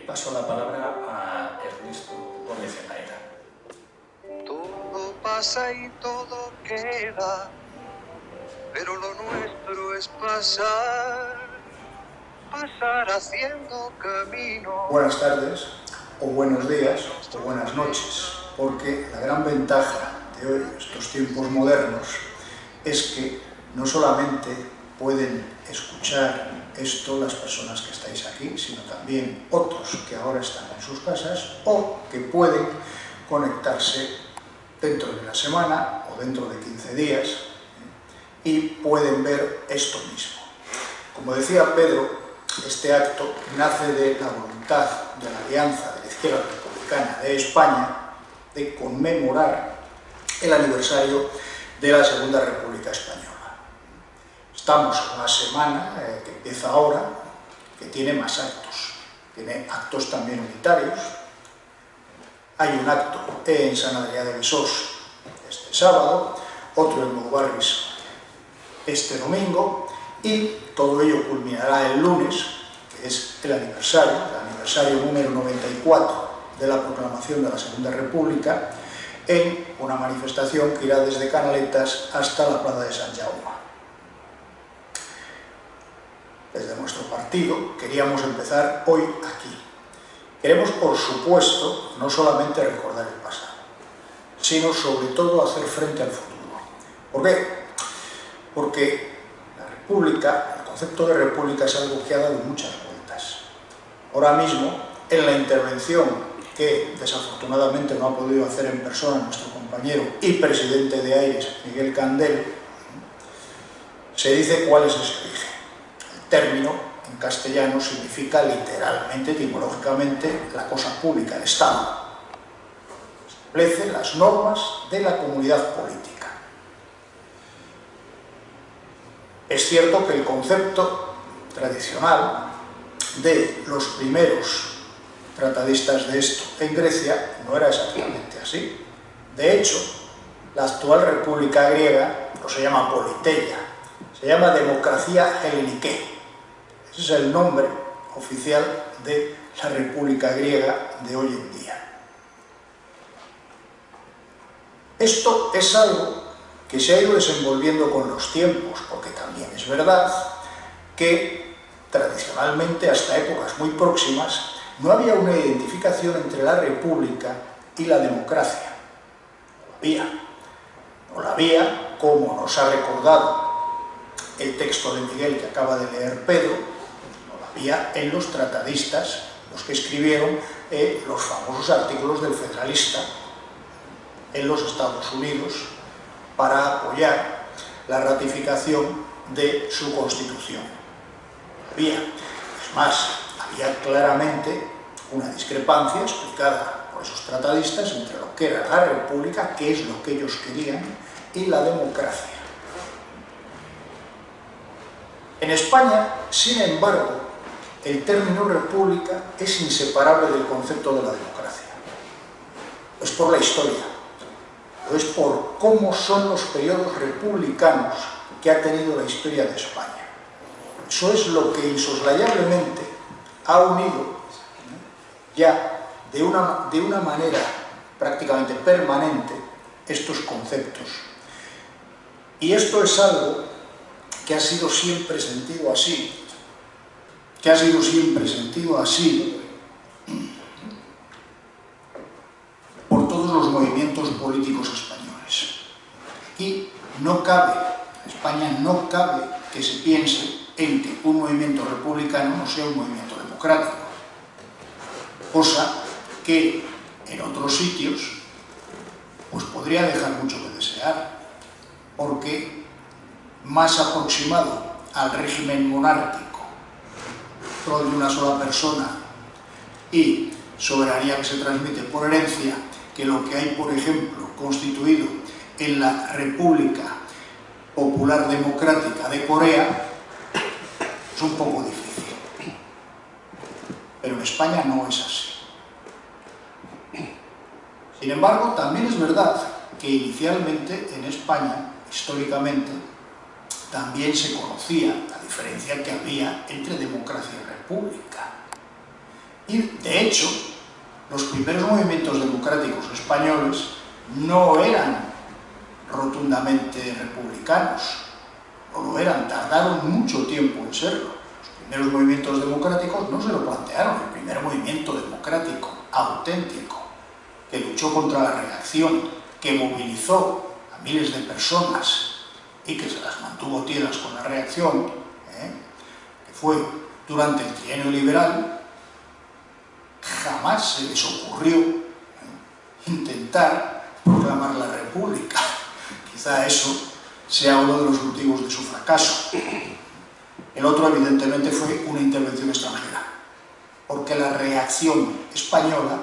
paso la palabra a Ernesto Gómez Enaera. Todo pasa y todo queda, pero lo nuestro es pasar haciendo camino. Buenas tardes, o buenos días, o buenas noches, porque la gran ventaja de hoy, estos tiempos modernos, es que no solamente pueden escuchar esto las personas que estáis aquí, sino también otros que ahora están en sus casas o que pueden conectarse dentro de una semana o dentro de 15 días y pueden ver esto mismo. Como decía Pedro, este acto nace de la voluntad de la Alianza de la Izquierda Republicana de España de conmemorar el aniversario de la Segunda República Española. Estamos en una semana que empieza ahora, que tiene más actos. Tiene actos también unitarios. Hay un acto en Sant Adrià de Besòs este sábado, otro en Nou Barris este domingo, y todo ello culminará el lunes, que es el aniversario número 94 de la proclamación de la Segunda República, en una manifestación que irá desde Canaletas hasta la Plaza de Sant Jaume. Desde nuestro partido queríamos empezar hoy aquí. Queremos, por supuesto, no solamente recordar el pasado, sino sobre todo hacer frente al futuro. ¿Por qué? Porque la República, el concepto de República es algo que ha dado muchas vueltas. Ahora mismo, en la intervención que desafortunadamente no ha podido hacer en persona nuestro compañero y presidente de Aires, Miguel Candel, se dice cuál es ese origen. El término en castellano significa literalmente, etimológicamente, la cosa pública, el Estado. Establece las normas de la comunidad política. Es cierto que el concepto tradicional de los primeros tratadistas de esto en Grecia no era exactamente así. De hecho, la actual República griega no se llama Politeia, se llama Democracia Hellenike. Ese es el nombre oficial de la República griega de hoy en día. Esto es algo que se ha ido desenvolviendo con los tiempos, porque también es verdad que tradicionalmente, hasta épocas muy próximas, no había una identificación entre la república y la democracia. No la había, como nos ha recordado el texto de Miguel que acaba de leer Pedro, no la había en los tratadistas, los que escribieron los famosos artículos del Federalista en los Estados Unidos para apoyar la ratificación de su Constitución. Es más, había claramente una discrepancia explicada por esos tratadistas entre lo que era la república, que es lo que ellos querían, y la democracia. En España, sin embargo, el término república es inseparable del concepto de la democracia. Es por la historia, es por cómo son los periodos republicanos que ha tenido la historia de España. Eso es lo que insoslayablemente ha unido ya de una manera prácticamente permanente estos conceptos. Y esto es algo que ha sido siempre sentido así, por todos los movimientos políticos españoles. Y no cabe, en España no cabe que se piense en que un movimiento republicano no sea un movimiento democrático, cosa que en otros sitios pues podría dejar mucho que desear, porque más aproximado al régimen monárquico, control de una sola persona y soberanía que se transmite por herencia, que lo que hay, por ejemplo, constituido en la República Popular Democrática de Corea, es un poco difícil. Pero en España no es así. Sin embargo, también es verdad que inicialmente en España, históricamente, también se conocía la diferencia que había entre democracia y república. Y, de hecho, los primeros movimientos democráticos españoles no eran rotundamente republicanos, no lo eran, tardaron mucho tiempo en serlo. Los primeros movimientos democráticos no se lo plantearon. El primer movimiento democrático, auténtico, que luchó contra la reacción, que movilizó a miles de personas y que se las mantuvo tienas con la reacción, que fue durante el trienio liberal, jamás se les ocurrió intentar proclamar la República. Quizá eso sea uno de los motivos de su fracaso. El otro, evidentemente, fue una intervención extranjera, porque la reacción española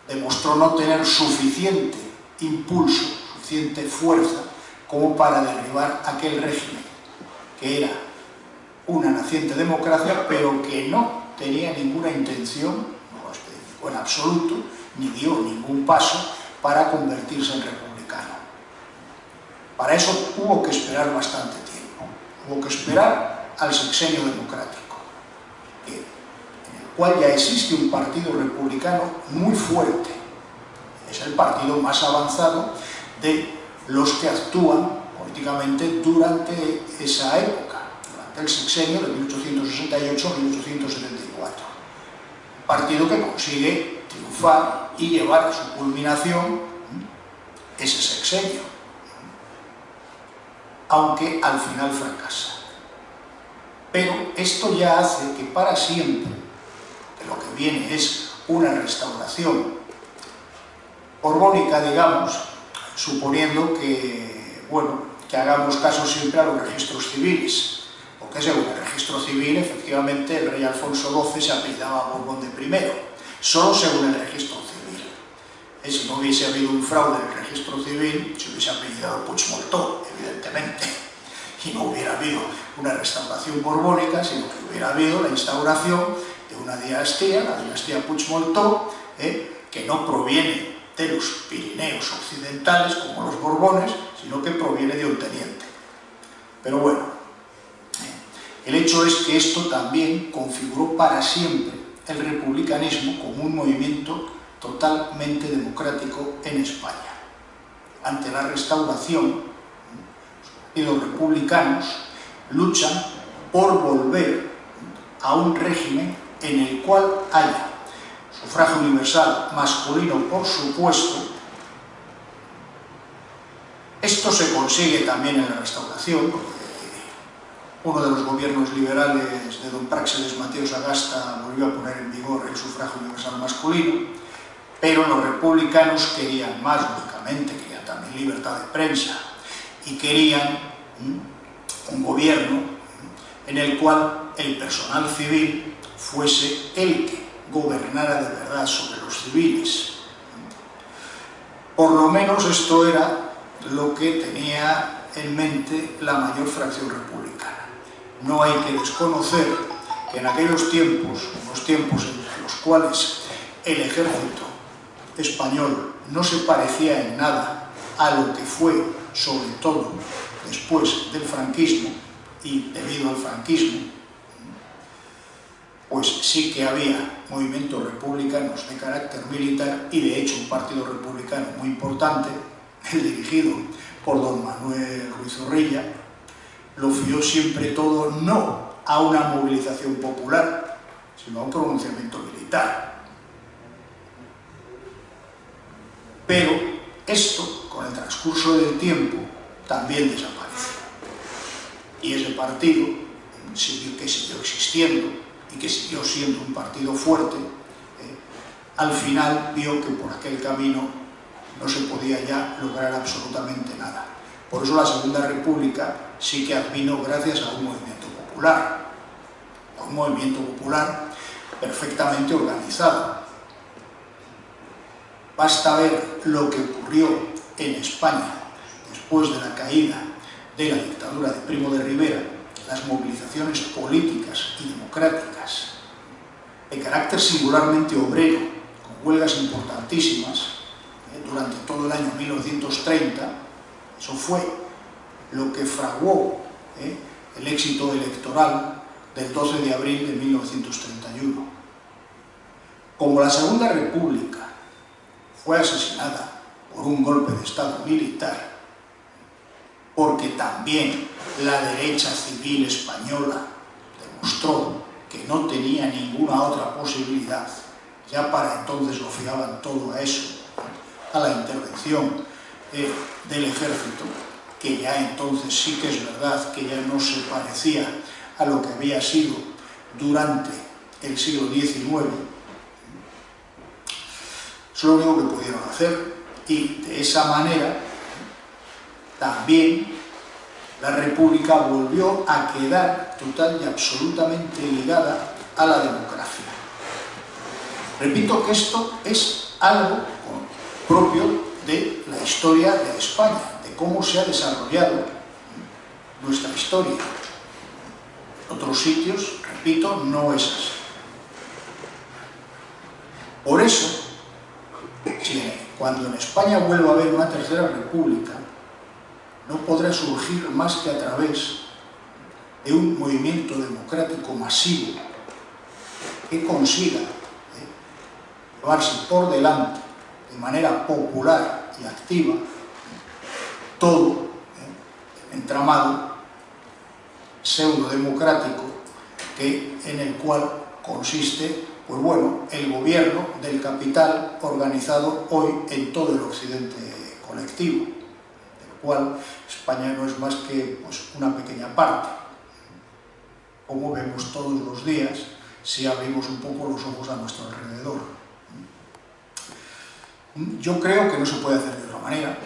demostró no tener suficiente impulso, suficiente fuerza, como para derribar aquel régimen, que era una naciente democracia, pero que no tenía ninguna intención, no lo especificó en absoluto, ni dio ningún paso para convertirse en republicano. Para eso hubo que esperar bastante tiempo. Hubo que esperar al sexenio democrático, en el cual ya existe un partido republicano muy fuerte. Es el partido más avanzado de los que actúan políticamente durante esa época, durante el sexenio de 1868 a 1874. Un partido que consigue triunfar y llevar a su culminación ese sexenio, aunque al final fracasa. Pero esto ya hace que para siempre, que lo que viene es una restauración borbónica, digamos, suponiendo que, bueno, que hagamos caso siempre a los registros civiles, porque según el registro civil, efectivamente, el rey Alfonso XII se apellidaba Borbón de primero, solo según el registro civil. Si no hubiese habido un fraude en el registro civil, se hubiese apellidado Puigdemont, evidentemente, y no hubiera habido una restauración borbónica, sino que hubiera habido la instauración de una dinastía, la dinastía Puigdemont, que no proviene de los Pirineos occidentales, como los Borbones, sino que proviene de un teniente. Pero bueno, el hecho es que esto también configuró para siempre el republicanismo como un movimiento totalmente democrático en España. Ante la restauración, los republicanos luchan por volver a un régimen en el cual haya sufragio universal masculino, por supuesto. Esto se consigue también en la restauración, porque uno de los gobiernos liberales de don Práxedes Mateo Sagasta volvió a poner en vigor el sufragio universal masculino, pero los republicanos querían más, lógicamente, querían también libertad de prensa y querían un gobierno en el cual el personal civil fuese el que gobernara de verdad sobre los civiles. Por lo menos esto era lo que tenía en mente la mayor fracción republicana. No hay que desconocer que en aquellos tiempos, unos tiempos en los cuales el ejército español no se parecía en nada a lo que fue, sobre todo después del franquismo y debido al franquismo, pues sí que había movimientos republicanos de carácter militar y de hecho un partido republicano muy importante, el dirigido por don Manuel Ruiz Zorrilla, lo fió siempre todo no a una movilización popular, sino a un pronunciamiento militar. Pero esto, con el transcurso del tiempo, también desapareció. Y ese partido que siguió existiendo y que siguió siendo un partido fuerte, al final vio que por aquel camino no se podía ya lograr absolutamente nada. Por eso la Segunda República sí que advino gracias a un movimiento popular perfectamente organizado. Basta ver lo que ocurrió en España después de la caída de la dictadura de Primo de Rivera, las movilizaciones políticas y democráticas de carácter singularmente obrero, con huelgas importantísimas durante todo el año 1930, eso fue lo que fraguó el éxito electoral del 12 de abril de 1931. como la Segunda República fue asesinada por un golpe de Estado militar, porque también la derecha civil española demostró que no tenía ninguna otra posibilidad, ya para entonces lo fiaban todo a eso, a la intervención del ejército, que ya entonces sí que es verdad que ya no se parecía a lo que había sido durante el siglo XIX. Eso es lo único que pudieron hacer, y de esa manera también la República volvió a quedar total y absolutamente ligada a la democracia. Repito que esto es algo propio de la historia de España, de cómo se ha desarrollado nuestra historia. En otros sitios, repito, no es así. Por eso, cuando en España vuelva a haber una tercera república, no podrá surgir más que a través de un movimiento democrático masivo que consiga llevarse por delante de manera popular y activa todo el entramado pseudo-democrático en el cual consiste, pues bueno, el gobierno del capital organizado hoy en todo el occidente colectivo, del cual España no es más que pues, una pequeña parte, como vemos todos los días si abrimos un poco los ojos a nuestro alrededor. Yo creo que no se puede hacer de otra manera,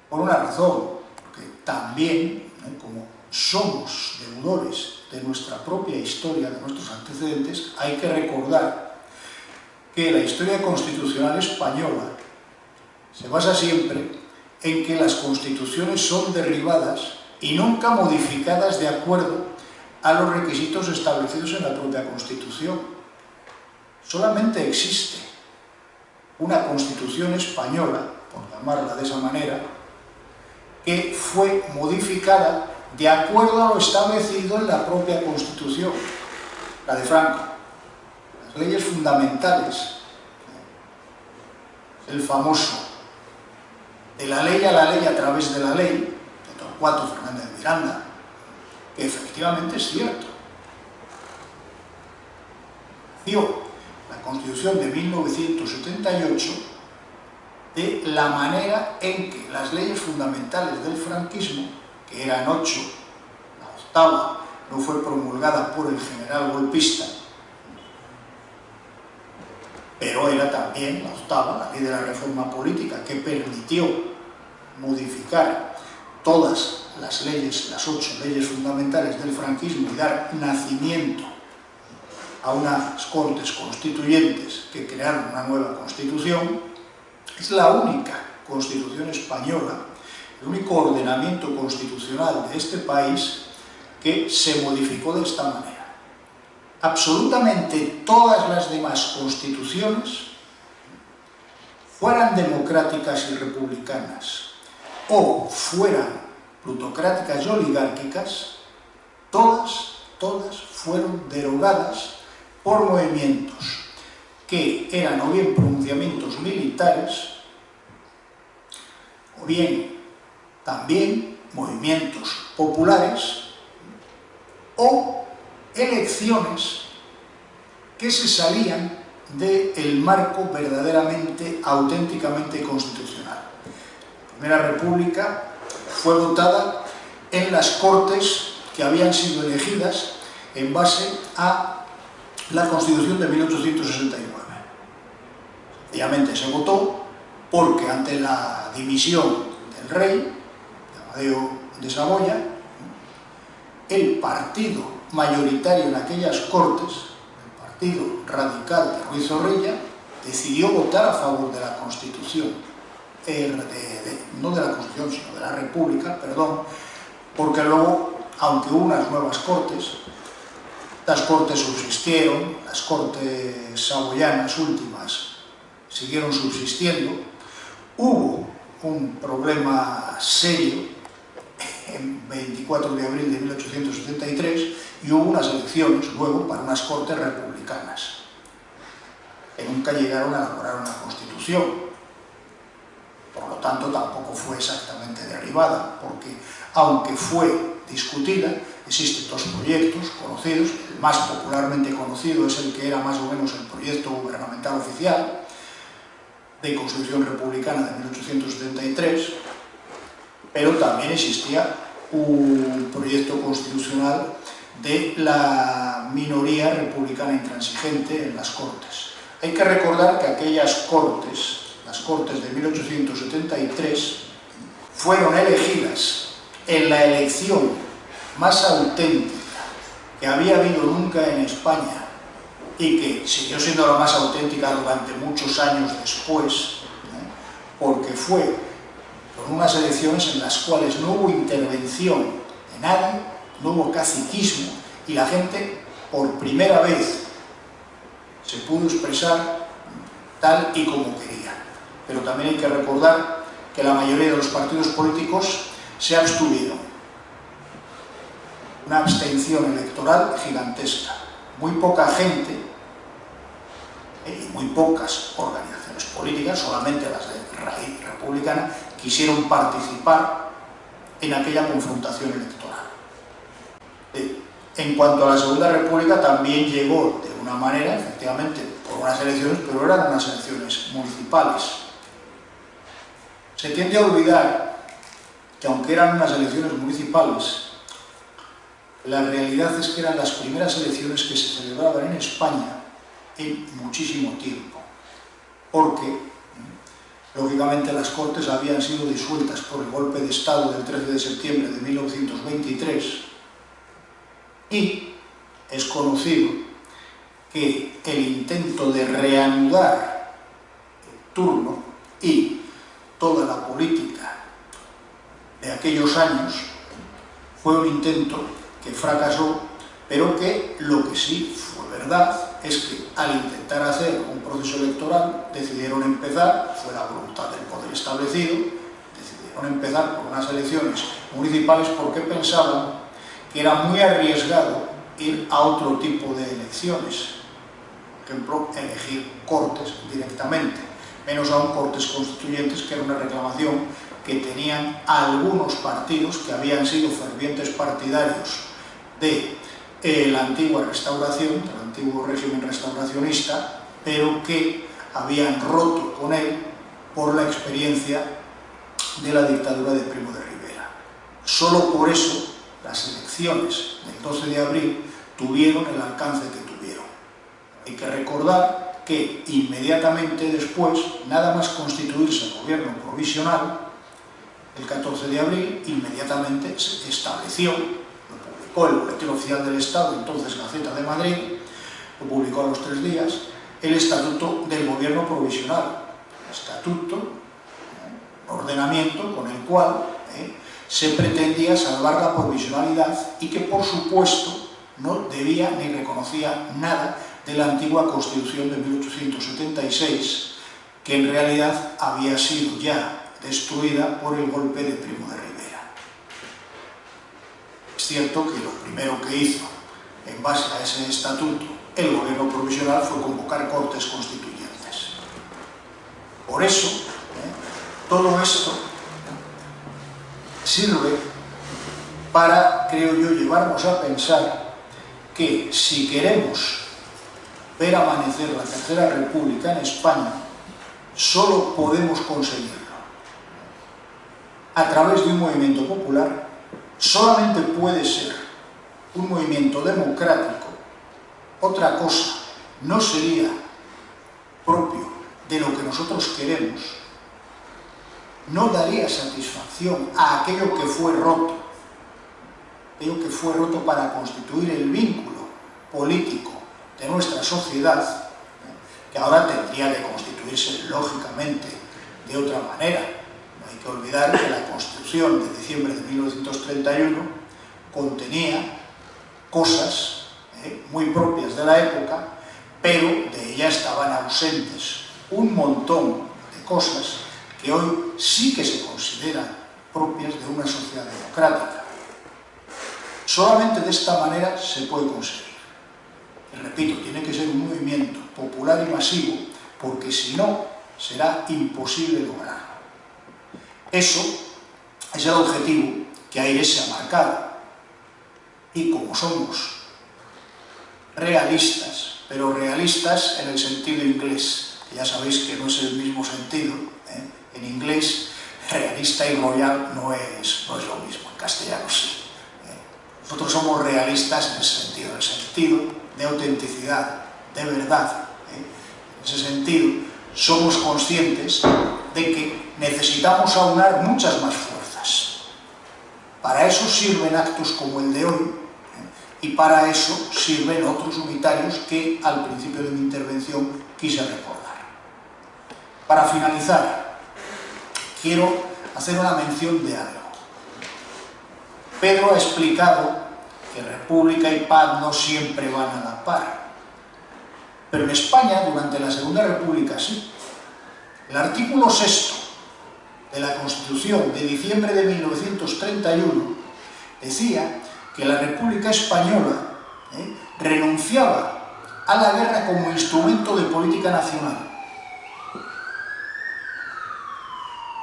por una razón, porque también, como somos deudores de nuestra propia historia, de nuestros antecedentes, hay que recordar que la historia constitucional española se basa siempre en que las constituciones son derribadas y nunca modificadas de acuerdo a los requisitos establecidos en la propia Constitución. Solamente existe una Constitución española, por llamarla de esa manera, que fue modificada de acuerdo a lo establecido en la propia Constitución, la de Franco. Las leyes fundamentales, el famoso de la ley a la ley a través de la ley, de Torcuato Fernández Miranda, que efectivamente es cierto. La Constitución de 1978 de la manera en que las leyes fundamentales del franquismo, que eran 8, la 8ª no fue promulgada por el general golpista, pero era también la 8ª, la ley de la reforma política, que permitió modificar todas las leyes, las 8 leyes fundamentales del franquismo y dar nacimiento a unas Cortes Constituyentes que crearon una nueva Constitución. Es la única Constitución española, el único ordenamiento constitucional de este país que se modificó de esta manera. Absolutamente todas las demás constituciones, fueran democráticas y republicanas o fueran plutocráticas y oligárquicas, todas fueron derogadas por movimientos que eran o bien pronunciamientos militares o bien también movimientos populares o elecciones que se salían del marco verdaderamente, auténticamente constitucional. La Primera República fue votada en las Cortes que habían sido elegidas en base a la Constitución de 1869. Sencillamente se votó porque ante la dimisión del rey, de Amadeo de Saboya, el partido mayoritario en aquellas Cortes, el Partido Radical de Ruiz Zorrilla, decidió votar a favor de la Constitución, no de la Constitución, sino de la República, perdón, porque luego, aunque hubo unas nuevas Cortes, las Cortes subsistieron, las Cortes saboyanas últimas siguieron subsistiendo, hubo un problema serio en 24 de abril de 1873 y hubo unas elecciones luego para unas Cortes republicanas. que nunca llegaron a elaborar una constitución. Por lo tanto, tampoco fue exactamente derribada, porque aunque fue discutida, existen dos proyectos conocidos. El más popularmente conocido es el que era más o menos el proyecto gubernamental oficial de Constitución Republicana de 1873, pero también existía un proyecto constitucional de la minoría republicana intransigente en las Cortes. Hay que recordar que aquellas Cortes, las Cortes de 1873, fueron elegidas en la elección más auténtica que había habido nunca en España y que siguió siendo la más auténtica durante muchos años después, porque fue con unas elecciones en las cuales no hubo intervención de nadie, no hubo caciquismo y la gente por primera vez se pudo expresar tal y como quería. Pero también hay que recordar que la mayoría de los partidos políticos se abstuvieron. Una abstención electoral gigantesca. Muy poca gente y muy pocas organizaciones políticas, solamente las de raíz republicana, quisieron participar en aquella confrontación electoral. En cuanto a la Segunda República, también llegó de una manera, efectivamente, por unas elecciones, pero eran unas elecciones municipales. Se tiende a olvidar que aunque eran unas elecciones municipales, la realidad es que eran las primeras elecciones que se celebraban en España en muchísimo tiempo, porque lógicamente las Cortes habían sido disueltas por el golpe de Estado del 13 de septiembre de 1923 y es conocido que el intento de reanudar el turno y toda la política de aquellos años fue un intento que fracasó, pero que lo que sí fue verdad es que al intentar hacer un proceso electoral decidieron empezar, fue la voluntad del poder establecido, decidieron empezar por unas elecciones municipales porque pensaban que era muy arriesgado ir a otro tipo de elecciones, por ejemplo, elegir Cortes directamente, menos aún Cortes constituyentes, que era una reclamación que tenían algunos partidos que habían sido fervientes partidarios de la antigua restauración, del antiguo régimen restauracionista, pero que habían roto con él por la experiencia de la dictadura de Primo de Rivera. Solo por eso las elecciones del 12 de abril tuvieron el alcance que tuvieron. Hay que recordar que inmediatamente después, nada más constituirse el gobierno provisional, el 14 de abril, inmediatamente se estableció, lo publicó el Boletín Oficial del Estado, entonces Gaceta de Madrid, lo publicó a los 3 días, el Estatuto del Gobierno Provisional, estatuto, ordenamiento con el cual se pretendía salvar la provisionalidad y que, por supuesto, no debía ni reconocía nada de la antigua Constitución de 1876, que en realidad había sido ya destruida por el golpe de Primo de Rivera. Es cierto que lo primero que hizo, en base a ese estatuto, el gobierno provisional fue convocar Cortes constituyentes. Por eso, todo esto sirve para, creo yo, llevarnos a pensar que si queremos ver amanecer la Tercera República en España, solo podemos conseguirlo a través de un movimiento popular. Solamente puede ser un movimiento democrático. Otra cosa no sería propio de lo que nosotros queremos, no daría satisfacción a aquello que fue roto para constituir el vínculo político de nuestra sociedad, que ahora tendría que constituirse lógicamente de otra manera. No hay que olvidar que la Constitución de diciembre de 1931 contenía cosas muy propias de la época, pero de ella estaban ausentes un montón de cosas que hoy sí que se consideran propias de una sociedad democrática. Solamente de esta manera se puede conseguir. Y repito, tiene que ser un movimiento popular y masivo porque si no, será imposible lograrlo. Eso es el objetivo que Aire se ha marcado. Y como somos realistas, pero realistas en el sentido inglés, que ya sabéis que no es el mismo sentido, en inglés realista y royal no es lo mismo, en castellano sí. Nosotros somos realistas en el sentido de autenticidad, de verdad. En ese sentido, somos conscientes de que necesitamos aunar muchas más fuerzas. Para eso sirven actos como el de hoy, y para eso sirven otros unitarios que al principio de mi intervención quise recordar. Para finalizar, quiero hacer una mención de algo. Pedro ha explicado que república y paz no siempre van a la par. Pero en España, durante la Segunda República, sí. El artículo 6 de la Constitución de diciembre de 1931 decía que la República Española renunciaba a la guerra como instrumento de política nacional.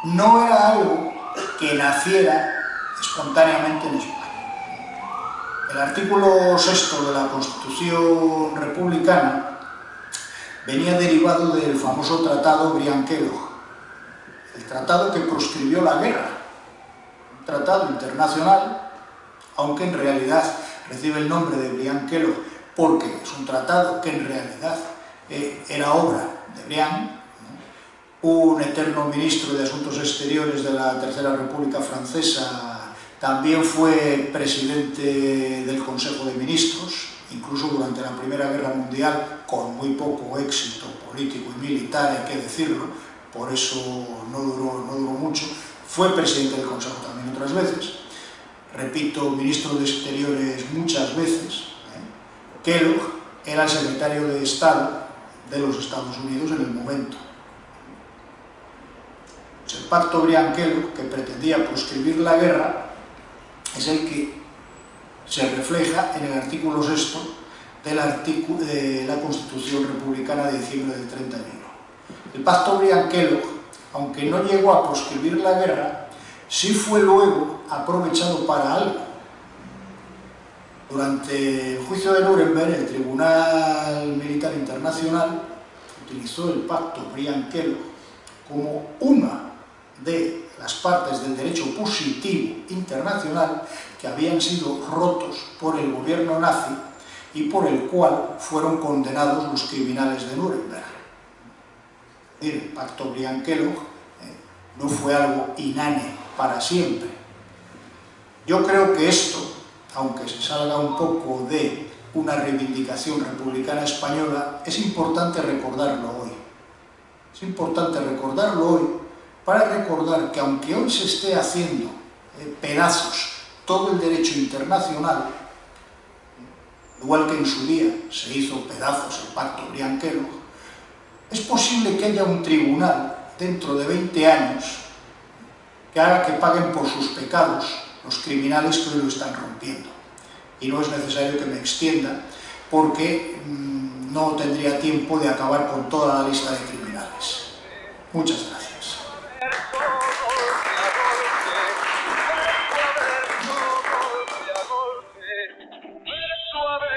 No era algo que naciera espontáneamente en España. El artículo 6 de la Constitución republicana venía derivado del famoso tratado Briand-Kellogg, el tratado que proscribió la guerra, un tratado internacional, aunque en realidad recibe el nombre de Briand-Kellogg porque es un tratado que en realidad era obra de Briand, un eterno ministro de Asuntos Exteriores de la Tercera República Francesa. También fue presidente del Consejo de Ministros, incluso durante la Primera Guerra Mundial, con muy poco éxito político y militar, hay que decirlo, por eso no duró mucho. Fue presidente del Consejo también otras veces, repito, ministro de Exteriores muchas veces. Kellogg era el secretario de Estado de los Estados Unidos en el momento. Pues el pacto Briand-Kellogg, que pretendía proscribir la guerra, es el que se refleja en el artículo 6 de la Constitución Republicana de diciembre del 31. El pacto Briand-Kellogg, aunque no llegó a proscribir la guerra, sí fue luego aprovechado para algo. Durante el juicio de Nuremberg, el Tribunal Militar Internacional utilizó el pacto Briand-Kellogg como una de las partes del derecho positivo internacional que habían sido rotos por el gobierno nazi y por el cual fueron condenados los criminales de Nuremberg. El pacto Briand-Kellogg no fue algo inane para siempre. Yo creo que esto, aunque se salga un poco de una reivindicación republicana española, es importante recordarlo hoy. Es importante recordarlo hoy para recordar que aunque hoy se esté haciendo pedazos todo el derecho internacional, igual que en su día se hizo pedazos el pacto Briand-Kellogg, es posible que haya un tribunal dentro de 20 años que haga que paguen por sus pecados los criminales que hoy lo están rompiendo. Y no es necesario que me extienda porque no tendría tiempo de acabar con toda la lista de criminales. Muchas gracias. Suave.